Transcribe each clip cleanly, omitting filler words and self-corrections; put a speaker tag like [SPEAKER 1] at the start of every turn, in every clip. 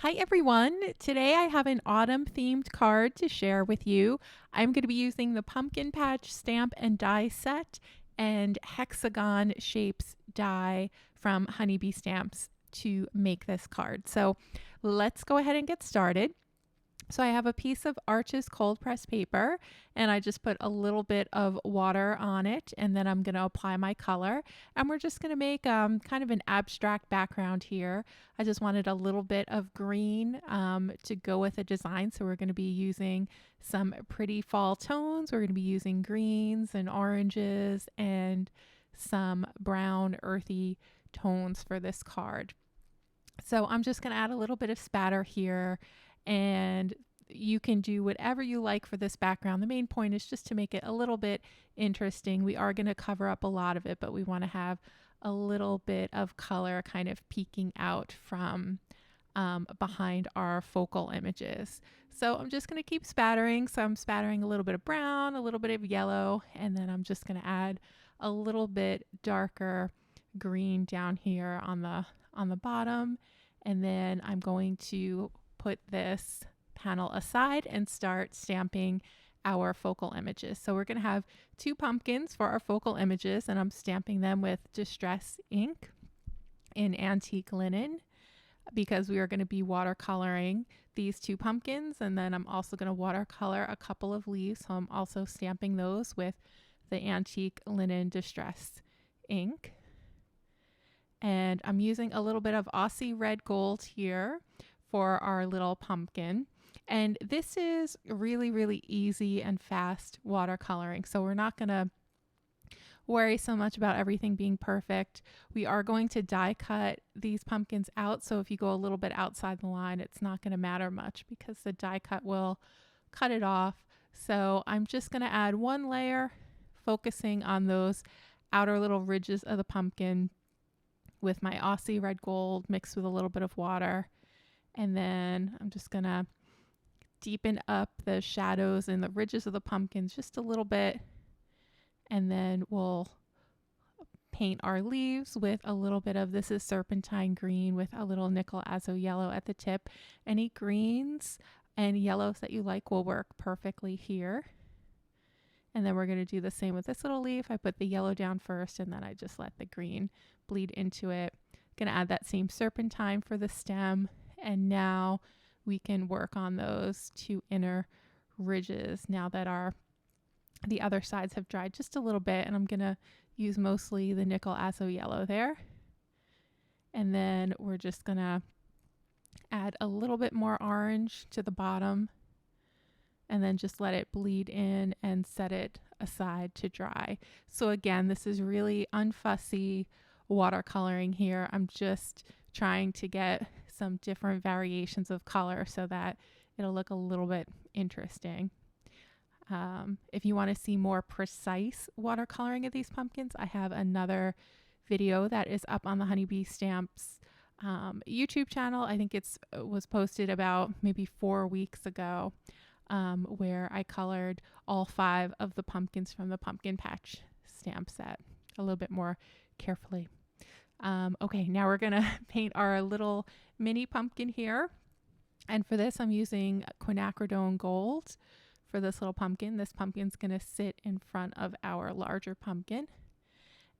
[SPEAKER 1] Hi everyone! Today I have an autumn themed card to share with you. I'm going to be using the Pumpkin Patch stamp and die set and Hexagon shapes die from Honeybee Stamps to make this card. So let's go ahead and get started. So I have a piece of Arches cold press paper and I just put a little bit of water on it, and then I'm going to apply my color, and we're just going to make kind of an abstract background here. I just wanted a little bit of green to go with the design, so we're going to be using some pretty fall tones. We're going to be using greens and oranges and some brown earthy tones for this card. So I'm just going to add a little bit of spatter here, and you can do whatever you like for this background. The main point is just to make it a little bit interesting. We are going to cover up a lot of it, but we want to have a little bit of color kind of peeking out from behind our focal images. So I'm just going to keep spattering. So I'm spattering a little bit of brown, a little bit of yellow, and then I'm just going to add a little bit darker green down here on the bottom. And then I'm going to put this panel aside and start stamping our focal images. So we're going to have two pumpkins for our focal images, and I'm stamping them with distress ink in antique linen because we are going to be watercoloring these two pumpkins, and then I'm also going to watercolor a couple of leaves, so I'm also stamping those with the antique linen distress ink. And I'm using a little bit of Aussie red gold here for our little pumpkin. And this is really, really easy and fast watercoloring. So we're not going to worry so much about everything being perfect. We are going to die cut these pumpkins out. So if you go a little bit outside the line, it's not going to matter much because the die cut will cut it off. So I'm just going to add one layer, focusing on those outer little ridges of the pumpkin with my Aussie red gold mixed with a little bit of water. And then I'm just going to deepen up the shadows and the ridges of the pumpkins just a little bit. And then we'll paint our leaves with a little bit of, this is serpentine green with a little nickel azo yellow at the tip. Any greens and yellows that you like will work perfectly here. And then we're going to do the same with this little leaf. I put the yellow down first, and then I just let the green bleed into it. Going to add that same serpentine for the stem. And now we can work on those two inner ridges now that the other sides have dried just a little bit. And I'm going to use mostly the nickel azo yellow there. And then we're just going to add a little bit more orange to the bottom, and then just let it bleed in and set it aside to dry. So again, this is really unfussy watercoloring here. I'm just trying to get some different variations of color so that it'll look a little bit interesting. If you want to see more precise watercoloring of these pumpkins, I have another video that is up on the Honeybee Stamps YouTube channel. I think it was posted about maybe 4 weeks ago, where I colored all 5 of the pumpkins from the Pumpkin Patch stamp set a little bit more carefully. Okay, now we're going to paint our little mini pumpkin here. And for this, I'm using quinacridone gold for this little pumpkin. This pumpkin's going to sit in front of our larger pumpkin.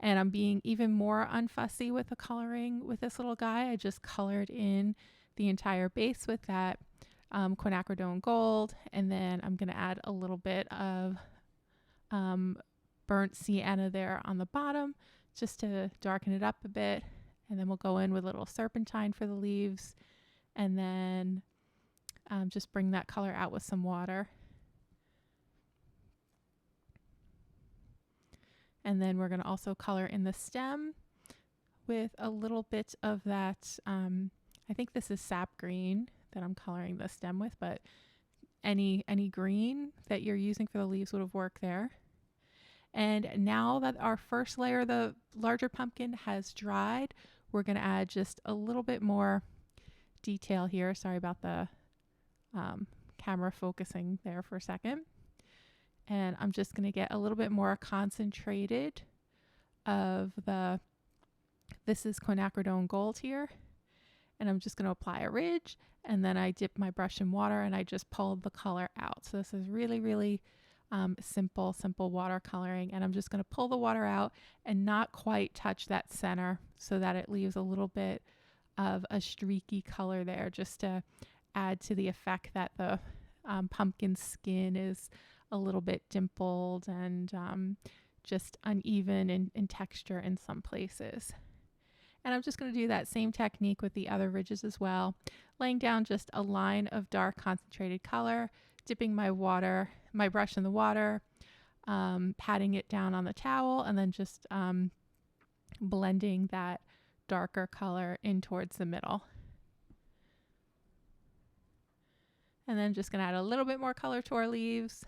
[SPEAKER 1] And I'm being even more unfussy with the coloring with this little guy. I just colored in the entire base with that quinacridone gold, and then I'm going to add a little bit of burnt sienna there on the bottom just to darken it up a bit, and then we'll go in with a little serpentine for the leaves, and then just bring that color out with some water. And then we're going to also color in the stem with a little bit of that, I think this is sap green that I'm coloring the stem with, but any green that you're using for the leaves would have worked there. And now that our first layer of the larger pumpkin has dried, we're going to add just a little bit more detail here. Sorry about the camera focusing there for a second. And I'm just going to get a little bit more concentrated of this is quinacridone gold here. and I'm just going to apply a ridge, and then I dip my brush in water and I just pulled the color out. So this is really, really simple watercoloring, and I'm just going to pull the water out and not quite touch that center so that it leaves a little bit of a streaky color there, just to add to the effect that the pumpkin skin is a little bit dimpled and just uneven in texture in some places. And I'm just going to do that same technique with the other ridges as well, laying down just a line of dark concentrated color, dipping my brush in the water, patting it down on the towel, and then just blending that darker color in towards the middle. And then just going to add a little bit more color to our leaves,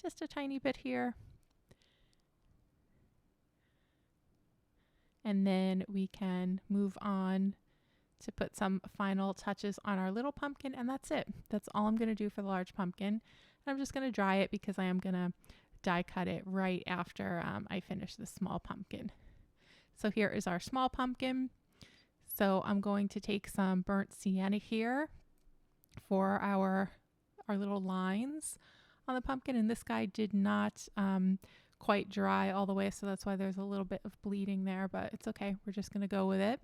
[SPEAKER 1] just a tiny bit here. And then we can move on to put some final touches on our little pumpkin, and that's it. That's all I'm going to do for the large pumpkin. And I'm just going to dry it because I am going to die cut it right after I finish the small pumpkin. So here is our small pumpkin. So I'm going to take some burnt sienna here for our little lines on the pumpkin, and this guy did not quite dry all the way, so that's why there's a little bit of bleeding there, but it's okay. We're just going to go with it.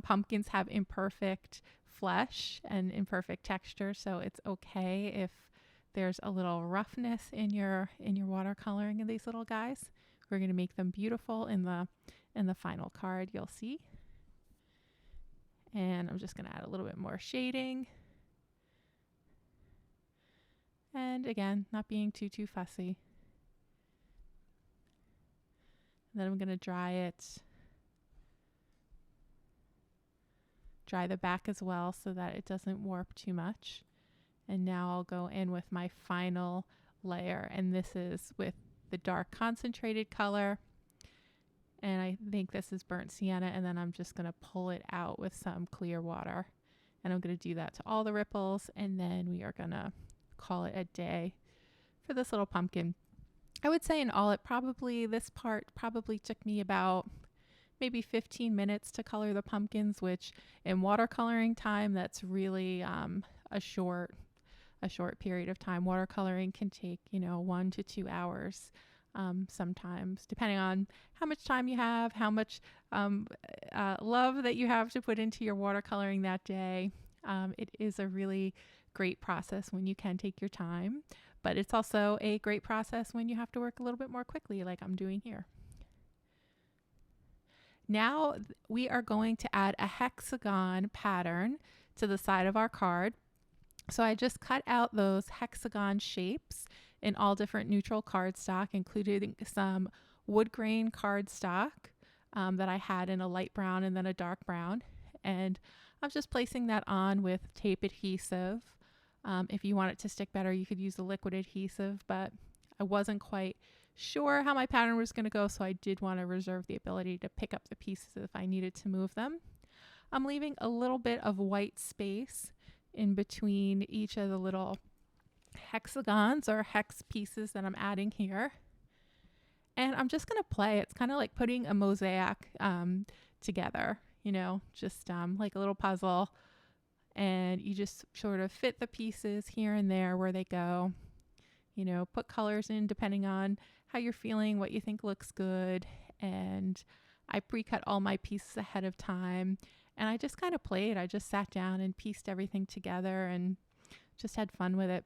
[SPEAKER 1] Pumpkins have imperfect flesh and imperfect texture, so it's okay if there's a little roughness in your watercoloring of these little guys. We're going to make them beautiful in the final card, you'll see. And I'm just going to add a little bit more shading. And again, not being too fussy. And then I'm going to dry the back as well so that it doesn't warp too much. And now I'll go in with my final layer, and this is with the dark concentrated color. And I think this is burnt sienna, and then I'm just going to pull it out with some clear water. And I'm going to do that to all the ripples, and then we are going to call it a day for this little pumpkin. I would say in all, this part probably took me about maybe 15 minutes to color the pumpkins, which in watercoloring time, that's really a short period of time. Watercoloring can take 1 to 2 hours sometimes, depending on how much time you have, how much love that you have to put into your watercoloring that day. It is a really great process when you can take your time, but it's also a great process when you have to work a little bit more quickly, like I'm doing here. Now we are going to add a hexagon pattern to the side of our card. So I just cut out those hexagon shapes in all different neutral cardstock, including some wood grain cardstock that I had in a light brown and then a dark brown. And I'm just placing that on with tape adhesive. If you want it to stick better, you could use a liquid adhesive, but I wasn't quite sure how my pattern was going to go, so I did want to reserve the ability to pick up the pieces if I needed to move them. I'm leaving a little bit of white space in between each of the little hexagons or hex pieces that I'm adding here. And I'm just going to play. It's kind of like putting a mosaic together, just like a little puzzle. And you just sort of fit the pieces here and there where they go. Put colors in depending on how you're feeling, what you think looks good. And I pre-cut all my pieces ahead of time. And I just kind of played. I just sat down and pieced everything together and just had fun with it.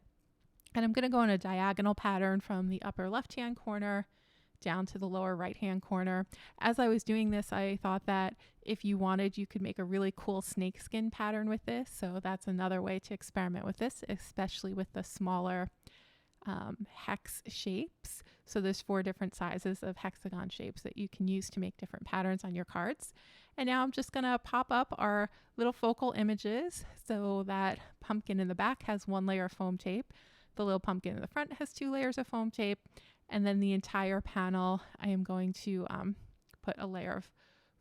[SPEAKER 1] And I'm going to go in a diagonal pattern from the upper left-hand corner down to the lower right-hand corner. As I was doing this, I thought that if you wanted, you could make a really cool snakeskin pattern with this. So that's another way to experiment with this, especially with the smaller hex shapes. So there's 4 different sizes of hexagon shapes that you can use to make different patterns on your cards. And now I'm just going to pop up our little focal images. So that pumpkin in the back has 1 layer of foam tape. The little pumpkin in the front has 2 layers of foam tape. And then the entire panel, I am going to put a layer of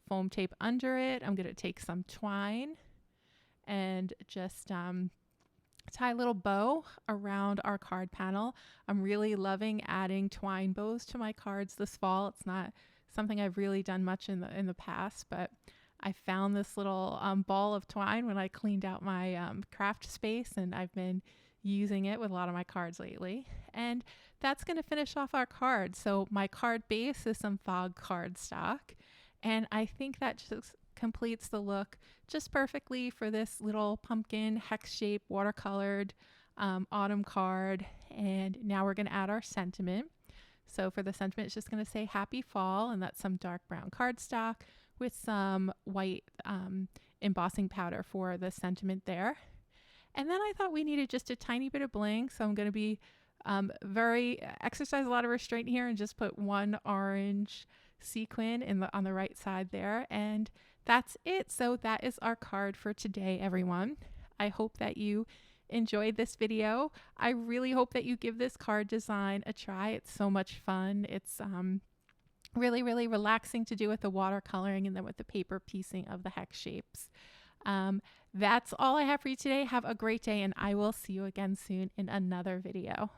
[SPEAKER 1] foam tape under it. I'm going to take some twine and just tie a little bow around our card panel. I'm really loving adding twine bows to my cards this fall. It's not something I've really done much in the past, but I found this little ball of twine when I cleaned out my craft space, and I've been using it with a lot of my cards lately. And that's going to finish off our card. So my card base is some fog cardstock, and I think that just completes the look just perfectly for this little pumpkin hex shape watercolored autumn card. And now we're going to add our sentiment. So for the sentiment, it's just going to say happy fall, and that's some dark brown cardstock with some white embossing powder for the sentiment there. And then I thought we needed just a tiny bit of bling, so I'm going to be exercise a lot of restraint here and just put one orange sequin on the right side there, and that's it. So that is our card for today, everyone. I hope that you enjoyed this video. I really hope that you give this card design a try. It's so much fun. It's really, really relaxing to do with the watercoloring and then with the paper piecing of the hex shapes. That's all I have for you today. Have a great day, and I will see you again soon in another video.